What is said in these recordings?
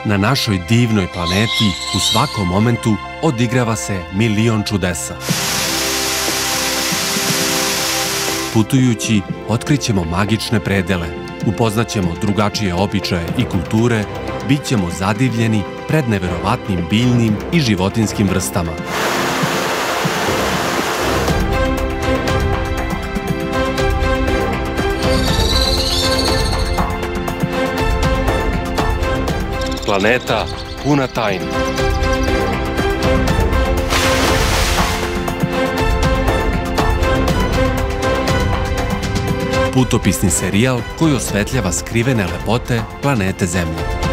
Na našoj divnoj planeti u svakom momentu odigrava se milion čudesa. Putujući, otkrićemo magične predele, upoznaćemo drugačije običaje i kulture, bit ćemo zadivljeni pred neverovatnim biljnim i životinjskim vrstama. Planeta puna tajni. Putopisni serijal koji osvetljava skrivene lepote planete Zemlje.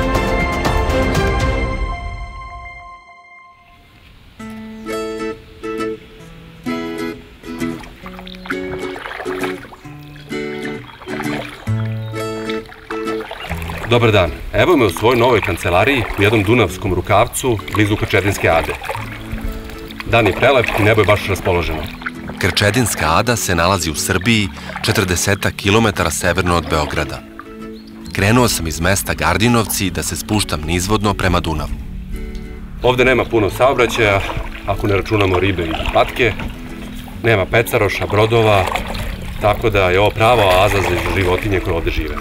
Dobar dan, evo me u svojoj novoj kancelariji u jednom dunavskom rukavcu blizu Krčedinske Ade. Dan je prelep i nebo je baš raspoloženo. Krčedinska Ada se nalazi u Srbiji, 40 km severno od Beograda. Krenuo sam iz mesta Gardinovci da se spuštam nizvodno prema Dunavu. Ovde nema puno saobraćaja, ako ne računamo ribe i patke. Nema pecaroša, brodova, tako da je ovo prava oaza za životinje koje ovde žive.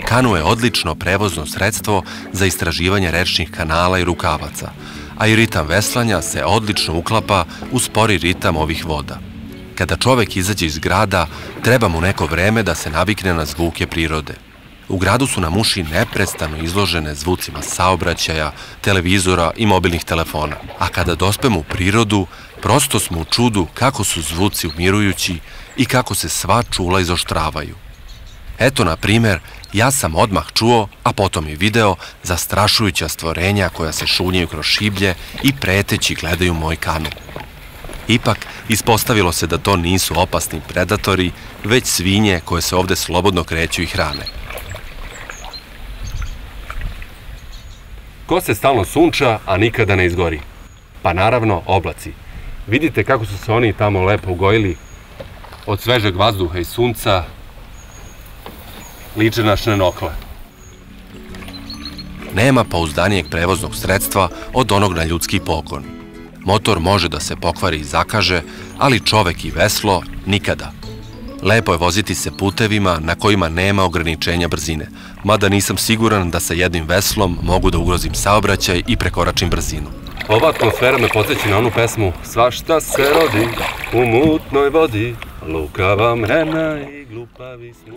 Kano je odlično prevozno sredstvo za istraživanje rečnih kanala i rukavaca, a i ritam veslanja se odlično uklapa u spori ritam ovih voda. Kada čovek izađe iz grada, treba mu neko vreme da se navikne na zvuke prirode. U gradu su nam uši neprestano izložene zvucima saobraćaja, televizora i mobilnih telefona. A kada dospemo u prirodu, prosto smo u čudu kako su zvuci umirujući i kako se sva čula izoštravaju. Eto, na primer, ja sam odmah čuo, a potom i video, zastrašujuća stvorenja koja se šunjaju kroz šiblje i preteći gledaju moj kano. Ipak, ispostavilo se da to nisu opasni predatori, već svinje koje se ovde slobodno kreću i hrane. Ko se stalno sunča, a nikada ne izgori? Pa naravno, oblaci. Vidite kako su se oni tamo lepo ugojili od svežeg vazduha i sunca, liče na šnenokle. Nema pouzdanijeg prevoznog sredstva od onog na ljudski pogon. Motor može da se pokvari i zakaže, ali čovek i veslo nikada. Lepo je voziti se putevima na kojima nema ograničenja brzine, mada nisam siguran da sa jednim veslom mogu da ugrozim saobraćaj i prekoračim brzinu. Ova atmosfera me podsjeća na onu pesmu Svašta se rodi u mutnoj vodi, lukava mrena i glupavi smo.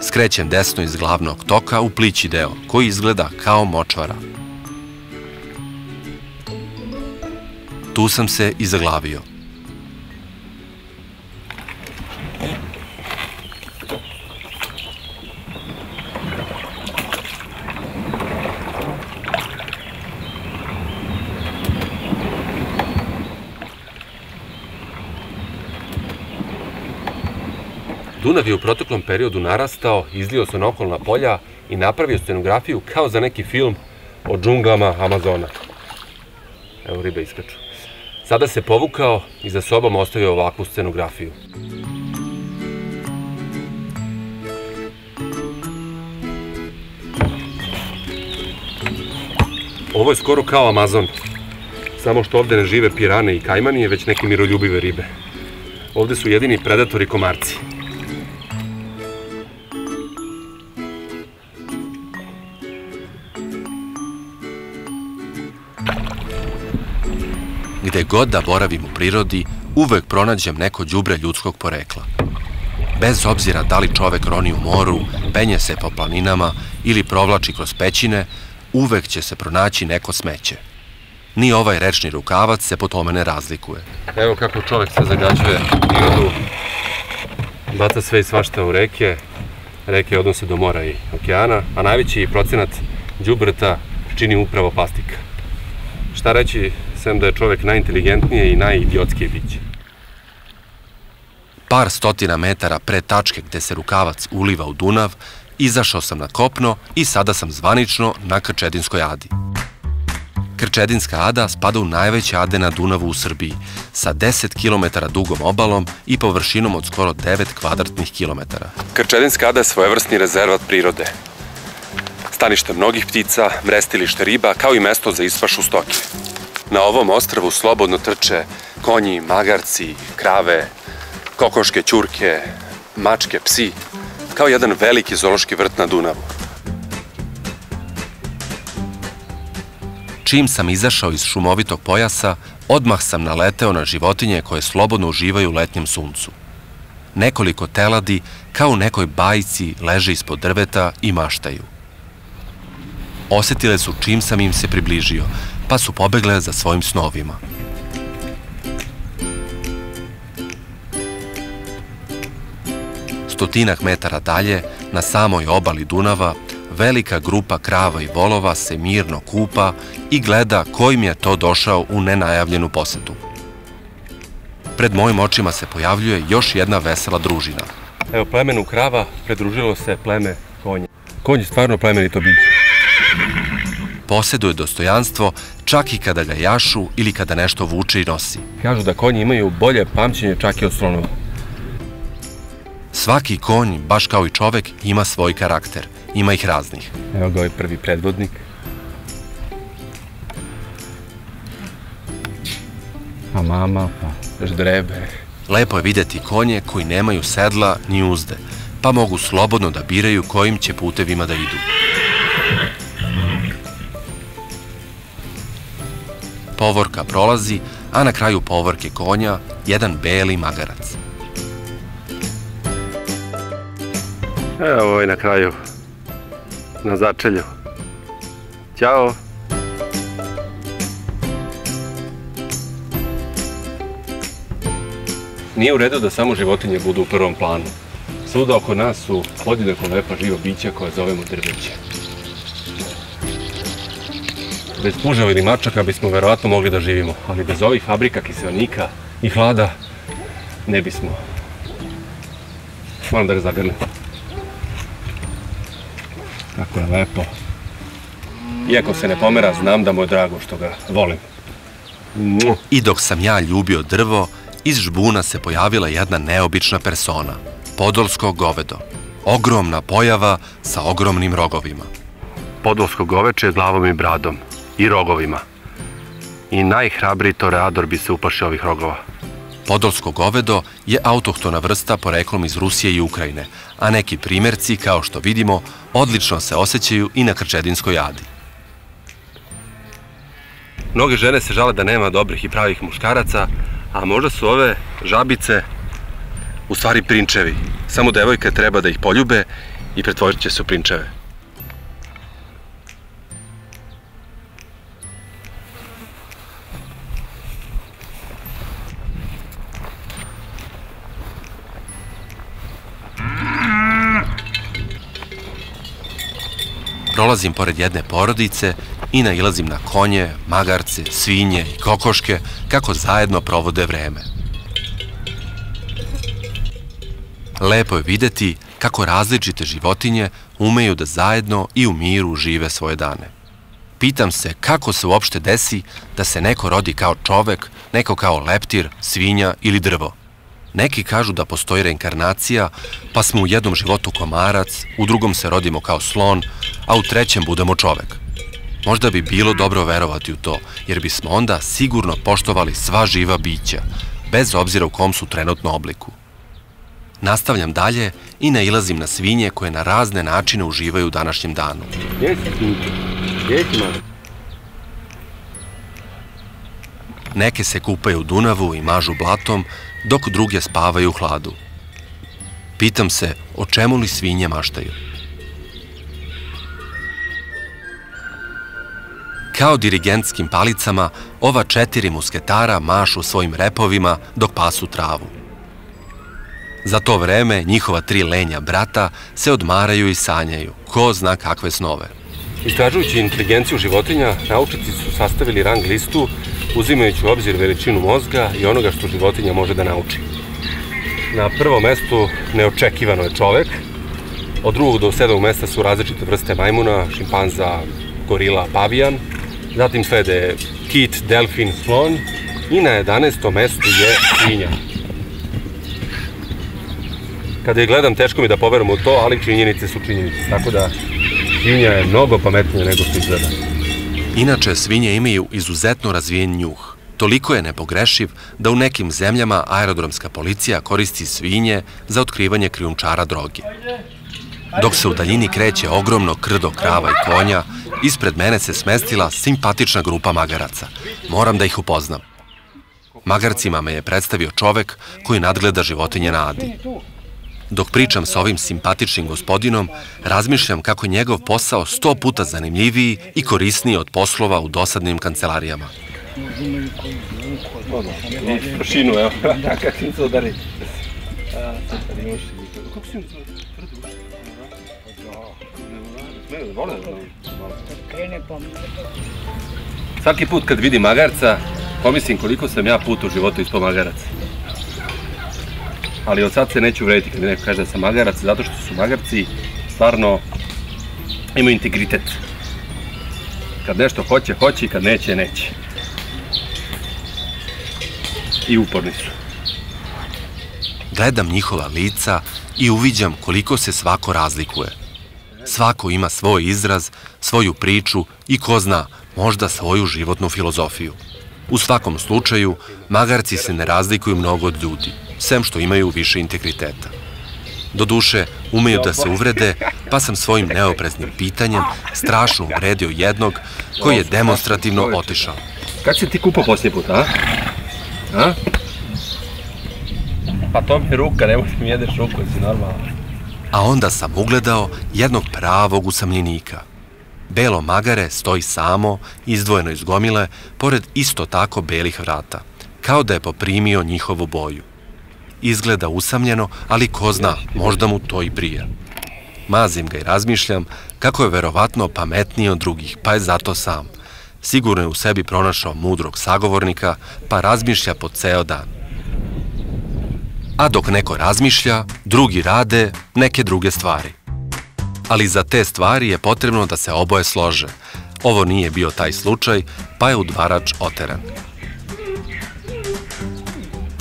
Skrećem desno iz glavnog toka u plići deo, koji izgleda kao močvara. Tu sam se i zaglavio. Dunav je u proteklom periodu narastao, izlio se na okolna polja i napravio scenografiju kao za neki film o džunglama Amazona. Evo, ribe iskaču. Sada se povukao i za sobom ostavio ovakvu scenografiju. Ovo je skoro kao Amazon, samo što ovde ne žive pirane i kajmani, već neke miroljubive ribe. Ovde su jedini predatori komarci. Gde god da boravim u prirodi, uvek pronađem neko đubre ljudskog porekla. Bez obzira da li čovek roni u moru, penje se po planinama ili provlači kroz pećine, uvek će se pronaći neko smeće. Ni ovaj rečni rukavac se po tome ne razlikuje. Evo kako čovek se zagađuje prirodu, baca sve i svašta u reke, reke odnose do mora i okeana, a najveći procenat đubreta čini upravo plastika. Šta reći, sem da je čovek najinteligentnije i najidiotskije biće. Par stotina metara pre tačke gde se rukavac uliva u Dunav, izašao sam na kopno i sada sam zvanično na Krčedinskoj Adi. Krčedinska ada spada u najveće ade na Dunavu u Srbiji, sa 10 km dugom obalom i površinom od skoro 9 kvadratnih kilometara. Krčedinska ada je svojevrsni rezervat prirode. Stanište mnogih ptica, mrestilište riba, kao i mesto za ispašu stoke. Na ovom ostrvu slobodno trče konji, magarci, krave, kokoške, ćurke, mačke, psi, kao jedan veliki zoološki vrt na Dunavu. Čim sam izašao iz šumovitog pojasa, odmah sam naleteo na životinje koje slobodno uživaju u letnjem suncu. Nekoliko teladi, kao u nekoj bajci, leže ispod drveta i maštaju. Osetile su čim sam im se približio, pa su pobegle za svojim snovima. Stotinak metara dalje, na samoj obali Dunava, velika grupa krava i volova se mirno kupa i gleda kojim je to došao u nenajavljenu posetu. Pred mojim očima se pojavljuje još jedna vesela družina. Evo, plemenu krava pridružilo se pleme konja. Konj je stvarno plemenito biće. Poseduje dostojanstvo čak i kada ga jašu ili kada nešto vuče i nosi. Kažu da konji imaju bolje pamćenje čak i od slonova. Svaki konj, baš kao i čovek, ima svoj karakter. Ima ih raznih. Evo ga ovaj prvi predvodnik. A mama, pa ždrebe. Lepo je videti konje koji nemaju sedla ni uzde, pa mogu slobodno da biraju kojim će putevima da idu. Povorka prolazi, a na kraju povorke konja jedan beli magarac. Evo ovaj na kraju, na začelju. Ćao! Nije u redu da samo životinje budu u prvom planu. Svuda oko nas su podjednako lepa živa bića koje zovemo drveće. Bez puževa ili mačaka bismo verovatno mogli da živimo, ali bez ovih fabrika kiseonika i hlada ne bismo. Moram da ga zagrnem. Kako je lepo. Iako se ne pomera, znam da mu je drago što ga volim. I dok sam ja ljubio drvo, iz žbuna se pojavila jedna neobična persona. Podolsko govedo. Ogromna pojava sa ogromnim rogovima. Podolsko goveče je glavom i bradom. I rogovima. I najhrabriji toreador bi se uplašio ovih rogova. Podolsko govedo je autohtona vrsta poreklom iz Rusije i Ukrajine, a neki primerci, kao što vidimo, odlično se osjećaju i na Krčedinskoj adi. Mnoge žene se žale da nema dobrih i pravih muškaraca, a možda su ove žabice u stvari prinčevi. Samo devojke treba da ih poljube i pretvorit će se u prinčeve. Prolazim pored jedne porodice i nailazim na konje, magarce, svinje i kokoške kako zajedno provode vreme. Lepo je videti kako različite životinje umeju da zajedno i u miru žive svoje dane. Pitam se kako se uopšte desi da se neko rodi kao čovek, neko kao leptir, svinja ili drvo. Neki kažu da postoji reinkarnacija, pa smo u jednom životu komarac, u drugom se rodimo kao slon, a u trećem budemo čovek. Možda bi bilo dobro verovati u to, jer bismo onda sigurno poštovali sva živa bića, bez obzira u kom su trenutno obliku. Nastavljam dalje i nailazim na svinje koje na razne načine uživaju u današnjem danu. Neke se kupaju u Dunavu i mažu blatom, dok druge spavaju u hladu. Pitam se o čemu li svinje maštaju. Kao dirigentskim palicama, ova 4 musketara mašu svojim repovima dok pasu travu. Za to vreme njihova 3 lenja brata se odmaraju i sanjaju, ko zna kakve snove. Istražujući inteligenciju životinja, naučnici su sastavili rang listu uzimajući u obzir veličinu mozga i onoga što životinja može da nauči. Na prvom mestu neočekivano je čovek, od 2. do 7. mesta su različite vrste majmuna, šimpanza, gorila, pavijan, zatim slede kit, delfin, slon i na 11. mestu je svinja. Kada je gledam, teško mi da poverujem u to, ali činjenice su činjenice, tako da svinja je mnogo pametnija nego što izgleda. Inače, svinje imaju izuzetno razvijen njuh. Toliko je nepogrešiv da u nekim zemljama aerodromska policija koristi svinje za otkrivanje krijumčara droge. Dok se u daljini kreće ogromno krdo krava i konja, ispred mene se smestila simpatična grupa magaraca. Moram da ih upoznam. Magarcima me je predstavio čovek koji nadgleda životinje na Adi. Dok pričam sa ovim simpatičnim gospodinom, razmišljam kako je njegov posao 100 puta zanimljiviji i korisniji od poslova u dosadnim kancelarijama. Prašinu, evo. Kako si to udari? Svaki put kad vidim magarca, pomislim koliko sam ja puta u životu ispao magarac. Ali od sad se neću vrediti kad mi neko kaže da sam magarac, zato što su magarci stvarno imaju integritet. Kad nešto hoće, hoće i kad neće, neće. I uporni su. Gledam njihova lica i uviđam koliko se svako razlikuje. Svako ima svoj izraz, svoju priču i ko zna, možda svoju životnu filozofiju. U svakom slučaju, magarci se ne razlikuju mnogo od ljudi, sem što imaju više integriteta. Doduše, umeju da se uvrede, pa sam svojim neopreznim pitanjem strašno uvredio jednog koji je demonstrativno otišao. Kad si ti kupao posljednji put, a? A? Pa to mi je ruka, nemoj mi jedeš ruku, si normalno. A onda sam ugledao jednog pravog usamljenika. Belo magare stoji samo, izdvojeno iz gomile, pored isto tako belih vrata, kao da je poprimio njihovu boju. Izgleda usamljeno, ali ko zna, možda mu to i prija. Mazim ga i razmišljam kako je verovatno pametniji od drugih, pa je zato sam. Sigurno je u sebi pronašao mudrog sagovornika, pa razmišlja po ceo dan. A dok neko razmišlja, drugi rade neke druge stvari. Ali za te stvari je potrebno da se oboje slože. Ovo nije bio taj slučaj, pa je udvarač oteran.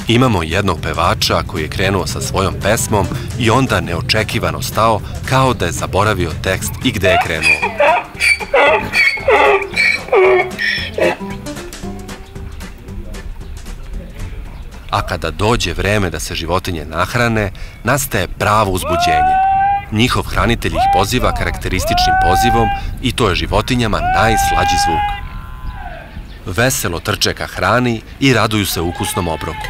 Imamo jednog pevača koji je krenuo sa svojom pesmom i onda neočekivano stao kao da je zaboravio tekst i gde je krenuo. A kada dođe vreme da se životinje nahrane, nastaje pravo uzbuđenje. Njihov hranitelj ih poziva karakterističnim pozivom i to je životinjama najslađi zvuk. Veselo trče ka hrani i raduju se ukusnom obroku.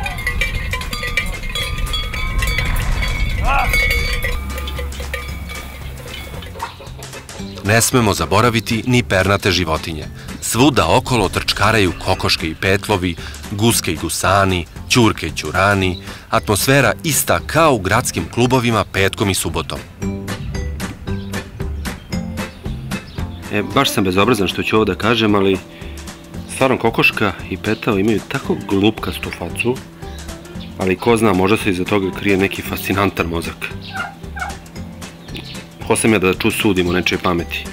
Ne smemo zaboraviti ni pernate životinje. Svuda okolo trčkaraju kokoške i petlovi, guske i gusani, ćurke i ćurani, atmosfera ista kao u gradskim klubovima petkom i subotom. Baš sam bezobrazan što ću ovo da kažem, ali stvarno kokoška i petao imaju tako glupkastu facu, ali ko zna, možda se iza toga krije neki fascinantan mozak. Ko sam ja da sudim o nečoj pameti?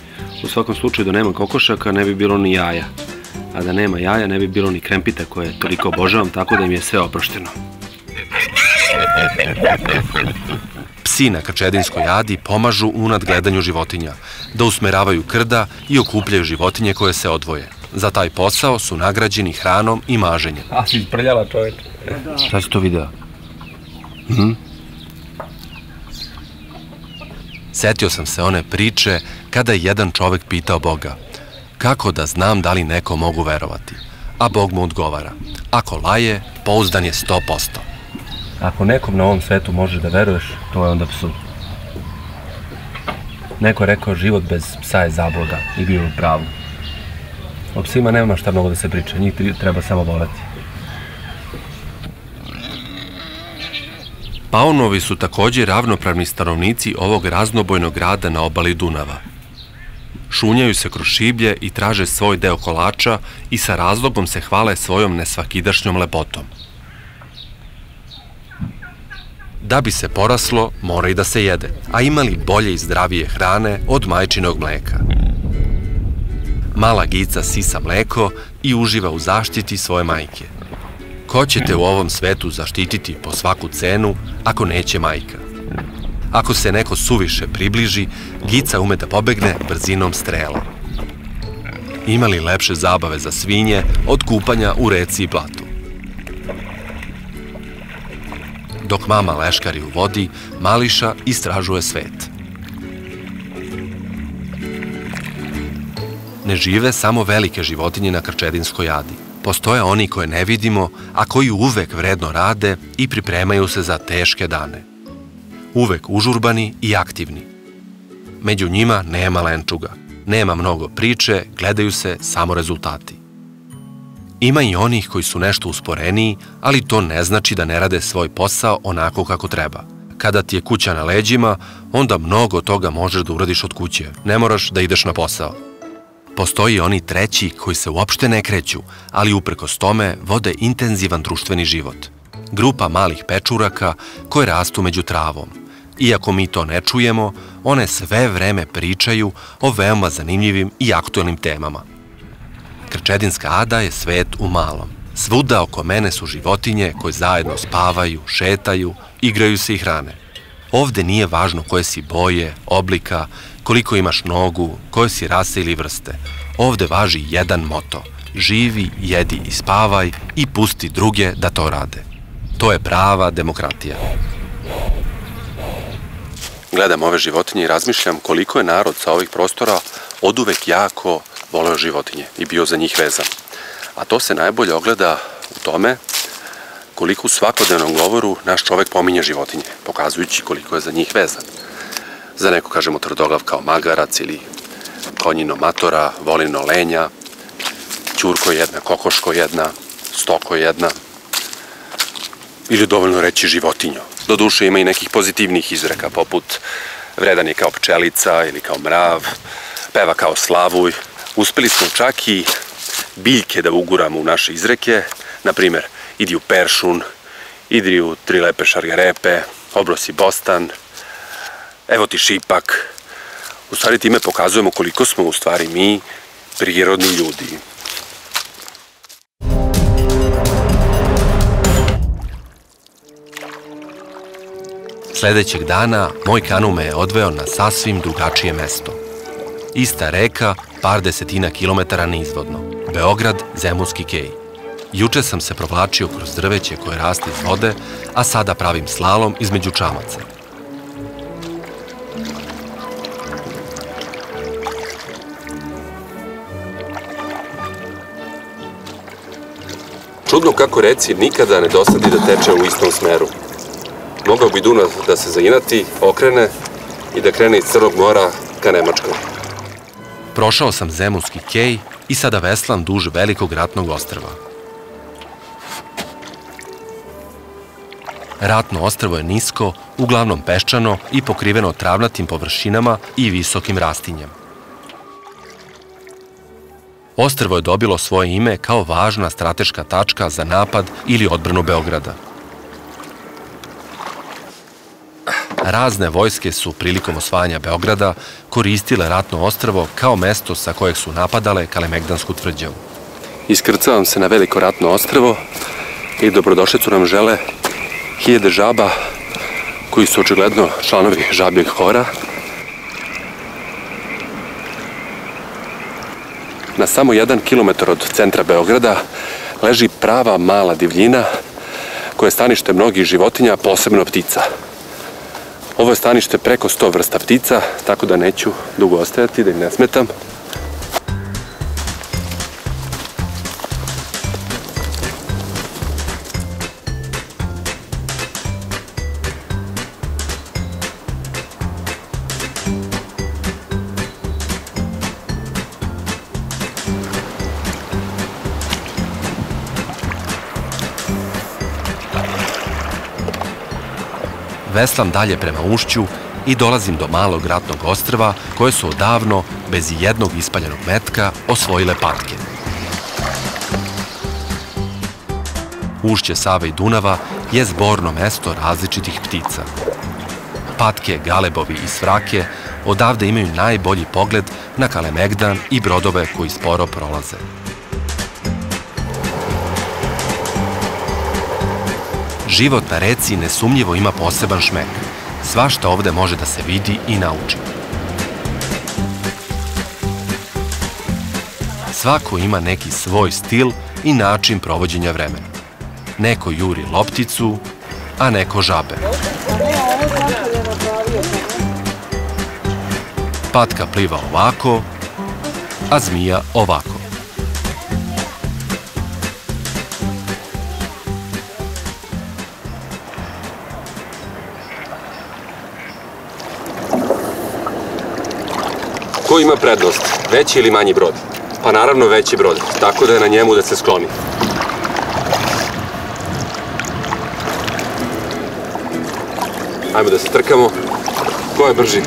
U svakom slučaju, da nema kokošaka ne bi bilo ni jaja, a da nema jaja ne bi bilo ni krempita koje toliko obožavam, tako da im je sve oprošteno. Psi na Krčedinskoj Adi pomažu u nadgledanju životinja, da usmeravaju krda i okupljaju životinje koje se odvoje. Za taj posao su nagrađeni hranom i maženjem. A si isprljala, čoveče. Šta si to video? Setio sam se one priče kada je jedan čovek pitao Boga kako da znam da li neko mogu verovati, a Bog mu odgovara: ako laje, pouzdan je 100%. Ako nekom na ovom svetu možeš da veruješ, to je onda psu. Neko je rekao život bez psa je zabluda i bio u pravu. O psima nema šta mnogo da se priča, njih treba samo voleti. Paunovi su također ravnopravni stanovnici ovog raznobojnog grada na obali Dunava. Šunjaju se kroz šiblje i traže svoj deo kolača i sa razlogom se hvale svojom nesvakidašnjom lepotom. Da bi se poraslo, mora i da se jede, a ima li bolje i zdravije hrane od majčinog mleka? Mala Gica sisa mleko i uživa u zaštiti svoje majke. Ko će te u ovom svetu zaštititi po svaku cenu ako neće majka? Ako se neko suviše približi, Gica ume da pobegne brzinom strela. Ima li lepše zabave za svinje od kupanja u reci i blatu? Dok mama leškari u vodi, Mališa istražuje svet. Ne žive samo velike životinje na Krčedinskoj Adi. Postoje oni koje ne vidimo, a koji uvek vredno rade i pripremaju se za teške dane. Uvek užurbani i aktivni. Među njima nema lenčuga. Nema mnogo priče, gledaju se samo rezultati. Ima i onih koji su nešto usporeniji, ali to ne znači da ne rade svoj posao onako kako treba. Kada ti je kuća na leđima, onda mnogo toga možeš da uradiš od kuće. Ne moraš da ideš na posao. Postoji oni treći koji se uopšte ne kreću, ali uprkos tome vode intenzivan društveni život. Grupa malih pečuraka koje rastu među travom. Iako mi to ne čujemo, one sve vreme pričaju o veoma zanimljivim i aktuelnim temama. Krčedinska Ada je svet u malom. Svuda oko mene su životinje koje zajedno spavaju, šetaju, igraju se i hrane. Ovde nije važno koje si boje, oblika, koliko imaš nogu, koje si rase ili vrste. Ovde važi jedan moto. Živi, jedi i spavaj i pusti druge da to rade. To je prava demokratija. Gledam ove životinje i razmišljam koliko je narod sa ovih prostora oduvek jako voleo životinje i bio za njih vezan. A to se najbolje ogleda u tome koliko u svakodnevnom govoru naš čovek pominje životinje, pokazujući koliko je za njih vezan. Za neko kažemo tvrdoglav kao magarac ili konjino matora, volino lenja, ćurko jedna, kokoško jedna, stoko jedna. Ili dovoljno reći životinjo. Doduše ima i nekih pozitivnih izreka, poput vredan je kao pčelica ili kao mrav, peva kao slavuj. Uspeli smo čak i biljke da uguramo u naše izreke, na primer, idi u peršun, idi u tri lepe šargarepe, obrosi bostan, evo ti šipak. U stvari time pokazujemo koliko smo u stvari mi prirodni ljudi. Sledećeg dana moj kanu me je odveo na sasvim drugačije mesto. Ista reka, par desetina kilometara nizvodno. Beograd, Zemunski kej. Juče sam se provlačio kroz drveće koje raste iz vode, a sada pravim slalom između čamaca. Čudno kako reci nikada ne dosadi da teče u istom smeru. Mogao bi Dunav da se zainati, okrene i da krene iz Crnog mora ka Nemačkoj. Prošao sam Zemunski kej i sada veslam duž velikog ratnog ostrva. Ratno ostrvo je nisko, uglavnom peščano i pokriveno travnatim površinama i visokim rastinjem. Ostrvo je dobilo svoje ime kao važna strateška tačka za napad ili odbranu Beograda. Razne vojske su prilikom osvajanja Beograda koristile ratno ostrvo kao mesto sa kojeg su napadale Kalemegdansku tvrđavu. Iskrcavam se na veliko ratno ostrvo i dobrodošlicu nam žele hiljade žaba koji su očigledno članovi žabljeg hora. Na samo 1 kilometar od centra Beograda leži prava mala divljina koja je stanište mnogih životinja, posebno ptica. Ovo je stanište preko 100 vrsta ptica, tako da neću dugo ostajati, da im ne smetam. Veslam dalje prema ušću i dolazim do malog ratnog ostrva koje su odavno, bez jednog ispaljenog metka, osvojile patke. Ušće Save i Dunava je zborno mesto različitih ptica. patke, galebovi i svrake odavde imaju najbolji pogled na Kalemegdan i brodove koji sporo prolaze. Život na reci nesumnjivo ima poseban šmek. Svašta ovde može da se vidi i nauči. Svako ima neki svoj stil i način provođenja vremena. Neko juri lopticu, a neko žabe. Patka pliva ovako, a zmija ovako. Ko ima prednost? Veći ili manji brod? Pa naravno veći brod, tako da je na njemu da se skloni. Ajmo da se trkamo. Ko je brži?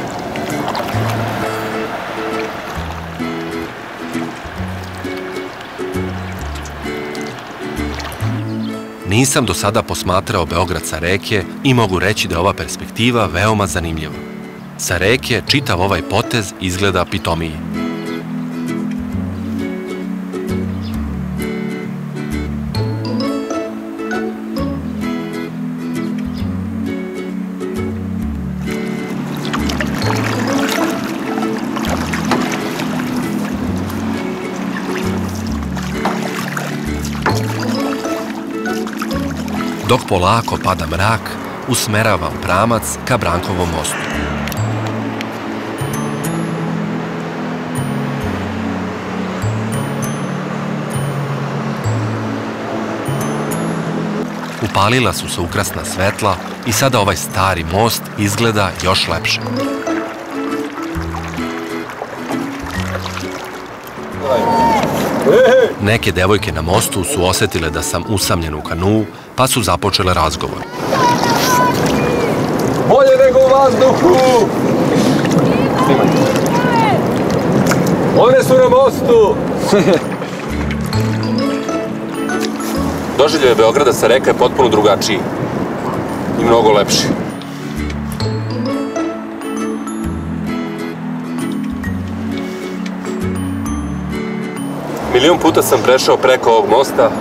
Nisam do sada posmatrao Beograd sa reke i mogu reći da je ova perspektiva veoma zanimljiva. Sa reke čitav ovaj potez izgleda pitomiji. Dok polako pada mrak, usmeravam pramac ka Brankovom mostu. Upalila su se ukrasna svetla i sada ovaj stari most izgleda još lepše. Neke devojke na mostu su osetile da sam usamljen u kanuu, pa su započele razgovor. Bolje nego u vazduhu! One su na mostu! Doživljaj Beograda sa reka je potpuno drugačiji i mnogo lepši. Milion puta sam prešao preko ovog mosta,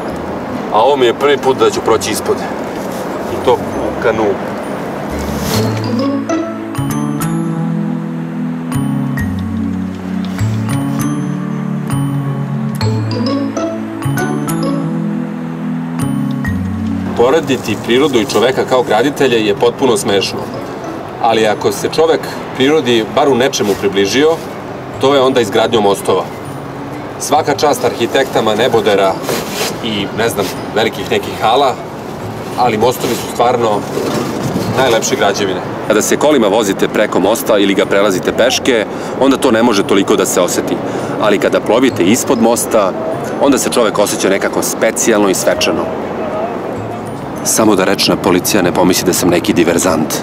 a ovo mi je prvi put da ću proći ispod. I to u kanuu. Porediti prirodu i čoveka kao graditelja je potpuno smešno. Ali ako se čovek prirodi bar u nečemu približio, to je onda izgradnjom mostova. Svaka čast arhitektama nebodera i, ne znam, velikih nekih hala, ali mostovi su stvarno najlepše građevine. Kada se kolima vozite preko mosta ili ga prelazite peške, onda to ne može toliko da se oseti. Ali kada plovite ispod mosta, onda se čovek osjeća nekako specijalno i svečano. Samo da rečna policija ne pomisli da sam neki diverzant.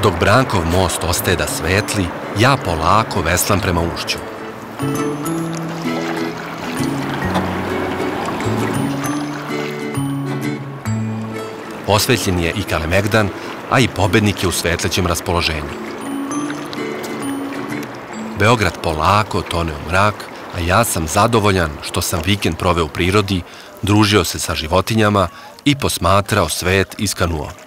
Dok Brankov most ostaje da svetli, ja polako veslam prema ušću. Osvetljen je i Kalemegdan, a i pobednik je u svetlećem raspoloženju. Beograd polako tone u mrak, a ja sam zadovoljan što sam vikend proveo u prirodi, družio se sa životinjama i posmatrao svet iz kanua.